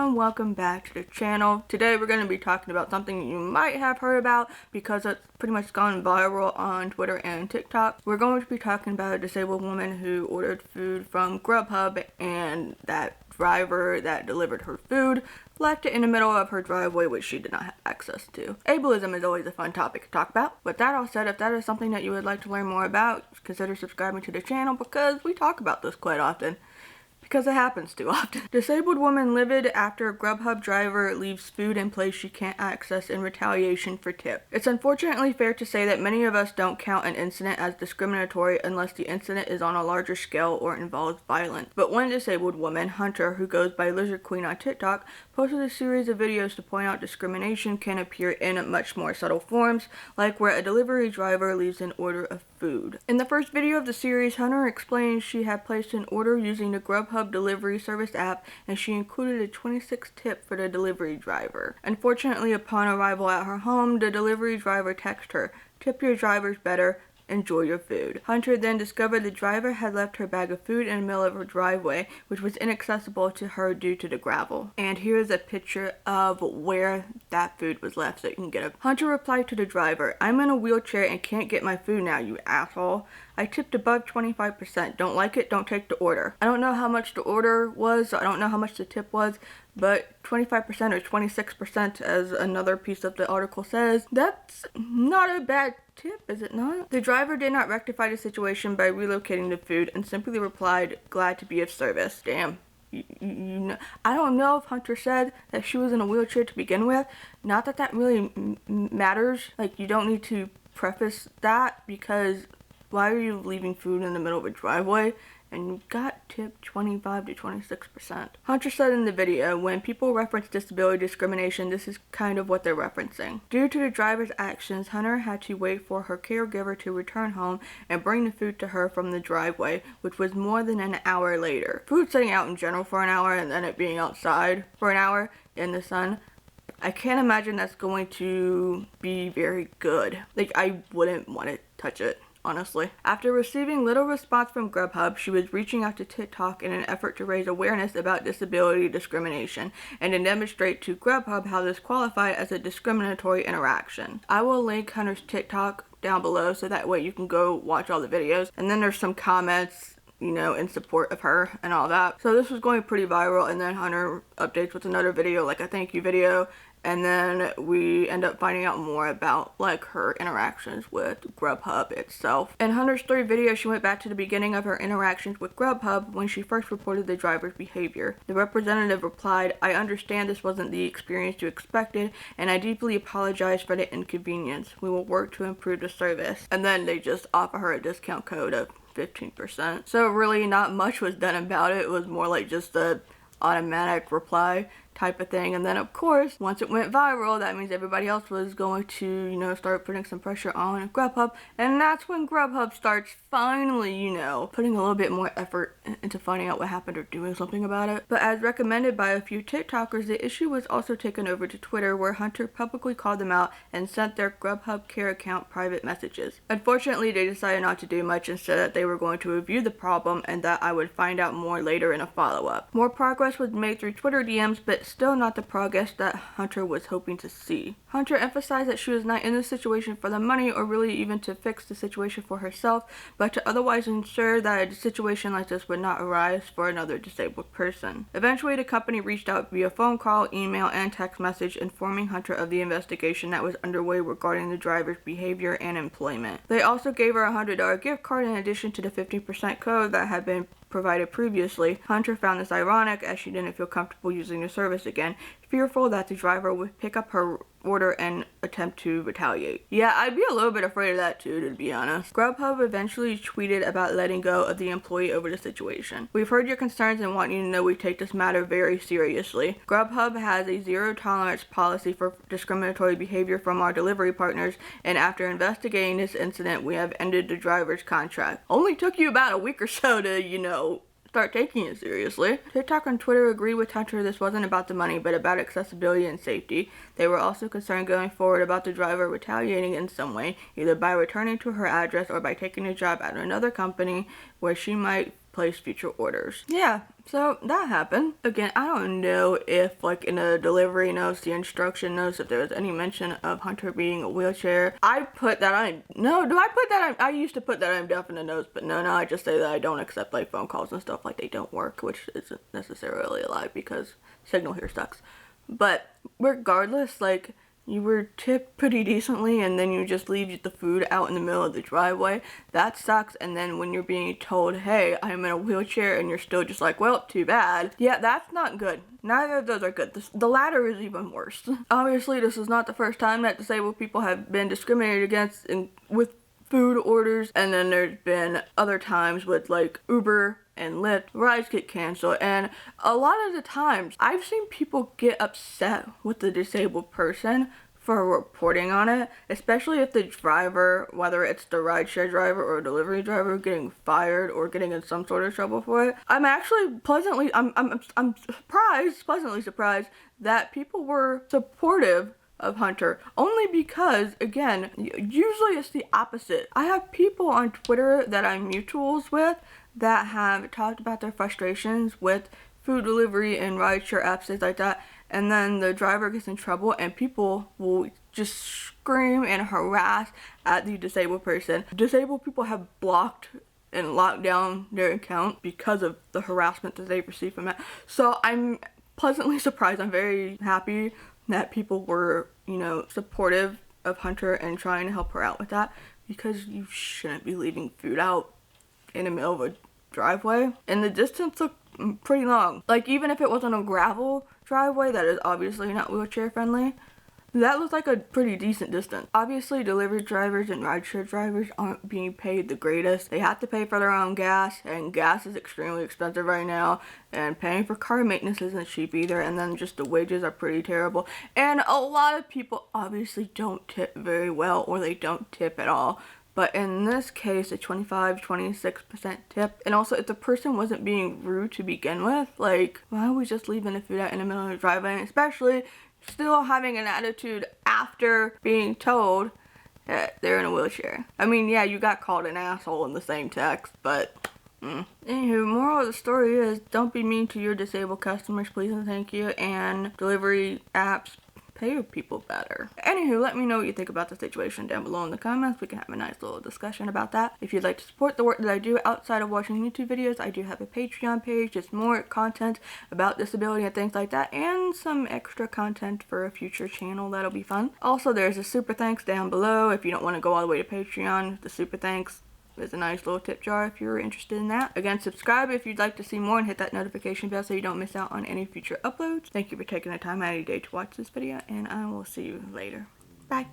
everyone, welcome back to the channel. Today we're going to be talking about something you might have heard about because it's pretty much gone viral on Twitter and TikTok. We're going to be talking about a disabled woman who ordered food from Grubhub, and that driver that delivered her food left it in the middle of her driveway, which she did not have access to. Ableism is always a fun topic to talk about. With that all said, if that is something that you would like to learn more about, consider subscribing to the channel because we talk about this quite often. Because it happens too often. Disabled woman livid after a Grubhub driver leaves food in place she can't access in retaliation for tip. It's unfortunately fair to say that many of us don't count an incident as discriminatory unless the incident is on a larger scale or involves violence. But one disabled woman, Hunter, who goes by Lizard Queen on TikTok, posted a series of videos to point out discrimination can appear in much more subtle forms, like where a delivery driver leaves an order of food. In the first video of the series, Hunter explains she had placed an order using the Grubhub delivery service app, and she included a 26 tip for the delivery driver. Unfortunately, upon arrival at her home, the delivery driver texted her, "Tip your drivers better. Enjoy your food." Hunter then discovered the driver had left her bag of food in the middle of her driveway, which was inaccessible to her due to the gravel. And here is a picture of where that food was left so you can get it. Hunter replied to the driver, "I'm in a wheelchair and can't get my food now, you asshole. I tipped above 25%. Don't like it, don't take the order." I don't know how much the order was, so I don't know how much the tip was, but 25% or 26%, as another piece of the article says, that's not a bad tip, is it not? The driver did not rectify the situation by relocating the food and simply replied, "Glad to be of service." Damn. You know, I don't know if Hunter said that she was in a wheelchair to begin with. Not that that really matters. Like, you don't need to preface that, because why are you leaving food in the middle of a driveway? And you got tipped 25 to 26%. Hunter said in the video, when people reference disability discrimination, this is kind of what they're referencing. Due to the driver's actions, Hunter had to wait for her caregiver to return home and bring the food to her from the driveway, which was more than an hour later. Food sitting out in general for an hour and then it being outside for an hour in the sun, I can't imagine that's going to be very good. Like, I wouldn't want to touch it, honestly. After receiving little response from Grubhub, she was reaching out to TikTok in an effort to raise awareness about disability discrimination and to demonstrate to Grubhub how this qualified as a discriminatory interaction. I will link Hunter's TikTok down below so that way you can go watch all the videos. And then there's some comments, you know, in support of her and all that. So this was going pretty viral, and then Hunter updates with another video, like a thank you video. And then we end up finding out more about, like, her interactions with Grubhub itself. In Hunter's third video, she went back to the beginning of her interactions with Grubhub when she first reported the driver's behavior. The representative replied, "I understand this wasn't the experience you expected, and I deeply apologize for the inconvenience. We will work to improve the service." And then they just offer her a discount code of 15%. So really not much was done about it. It was more like just a automatic reply type of thing. And then of course, once it went viral, that means everybody else was going to, you know, start putting some pressure on Grubhub, and that's when Grubhub starts finally, you know, putting a little bit more effort into finding out what happened or doing something about it. But as recommended by a few TikTokers, the issue was also taken over to Twitter, where Hunter publicly called them out and sent their Grubhub Care account private messages. Unfortunately, they decided not to do much and said that they were going to review the problem and that I would find out more later in a follow-up. More progress was made through Twitter DMs, but still not the progress that Hunter was hoping to see. Hunter emphasized that she was not in this situation for the money or really even to fix the situation for herself, but to otherwise ensure that a situation like this would not arise for another disabled person. Eventually, the company reached out via phone call, email, and text message informing Hunter of the investigation that was underway regarding the driver's behavior and employment. They also gave her a $100 gift card in addition to the 15% code that had been provided previously. Hunter found this ironic as she didn't feel comfortable using the service again, fearful that the driver would pick up her order and attempt to retaliate. Yeah, I'd be a little bit afraid of that too, to be honest. Grubhub eventually tweeted about letting go of the employee over the situation. "We've heard your concerns and want you to know we take this matter very seriously. Grubhub has a zero tolerance policy for discriminatory behavior from our delivery partners, and after investigating this incident, we have ended the driver's contract." Only took you about a week or so to, you know, start taking it seriously. TikTok and Twitter agree with Hunter this wasn't about the money, but about accessibility and safety. They were also concerned going forward about the driver retaliating in some way, either by returning to her address or by taking a job at another company where she might place future orders. Yeah, so that happened. Again, I don't know if like in the delivery notes, the instruction notes, if there was any mention of Hunter being a wheelchair. I put that on, no, do I put that on? I used to put that on deaf in the notes, but no, I just say that I don't accept like phone calls and stuff, like they don't work, which isn't necessarily a lie because signal here sucks. But regardless, like, you were tipped pretty decently and then you just leave the food out in the middle of the driveway. That sucks. And then when you're being told, hey, I'm in a wheelchair, and you're still just like, well, too bad. Yeah, that's not good. Neither of those are good. The latter is even worse. Obviously, this is not the first time that disabled people have been discriminated against with food orders, and then there's been other times with like Uber and Lyft, rides get canceled, and a lot of the times I've seen people get upset with the disabled person for reporting on it, especially if the driver, whether it's the rideshare driver or delivery driver, getting fired or getting in some sort of trouble for it. I'm actually pleasantly surprised that people were supportive of Hunter, only because, again, usually it's the opposite. I have people on Twitter that I'm mutuals with that have talked about their frustrations with food delivery and rideshare apps, things like that, and then the driver gets in trouble and people will just scream and harass at the disabled person. Disabled people have blocked and locked down their account because of the harassment that they've received from it. So I'm pleasantly surprised. I'm very happy that people were, you know, supportive of Hunter and trying to help her out with that, because you shouldn't be leaving food out in the middle of a driveway. And the distance looked pretty long. Like, even if it wasn't a gravel driveway that is obviously not wheelchair friendly, that looks like a pretty decent distance. Obviously, delivery drivers and rideshare drivers aren't being paid the greatest. They have to pay for their own gas, and gas is extremely expensive right now, and paying for car maintenance isn't cheap either, and then just the wages are pretty terrible. And a lot of people obviously don't tip very well, or they don't tip at all. But in this case, a 26% tip. And also, if the person wasn't being rude to begin with, like, why are we just leaving the food out in the middle of the driveway? And especially still having an attitude after being told that they're in a wheelchair. I mean, yeah, you got called an asshole in the same text, but Anywho, moral of the story is, don't be mean to your disabled customers, please and thank you. And delivery apps, pay your people better. Anywho, let me know what you think about the situation down below in the comments. We can have a nice little discussion about that. If you'd like to support the work that I do outside of watching YouTube videos, I do have a Patreon page, just more content about disability and things like that, and some extra content for a future channel that'll be fun. Also, there's a super thanks down below if you don't want to go all the way to Patreon. The super thanks is a nice little tip jar if you're interested in that. Again, subscribe if you'd like to see more, and hit that notification bell so you don't miss out on any future uploads. Thank you for taking the time out of your day to watch this video, and I will see you later. Bye.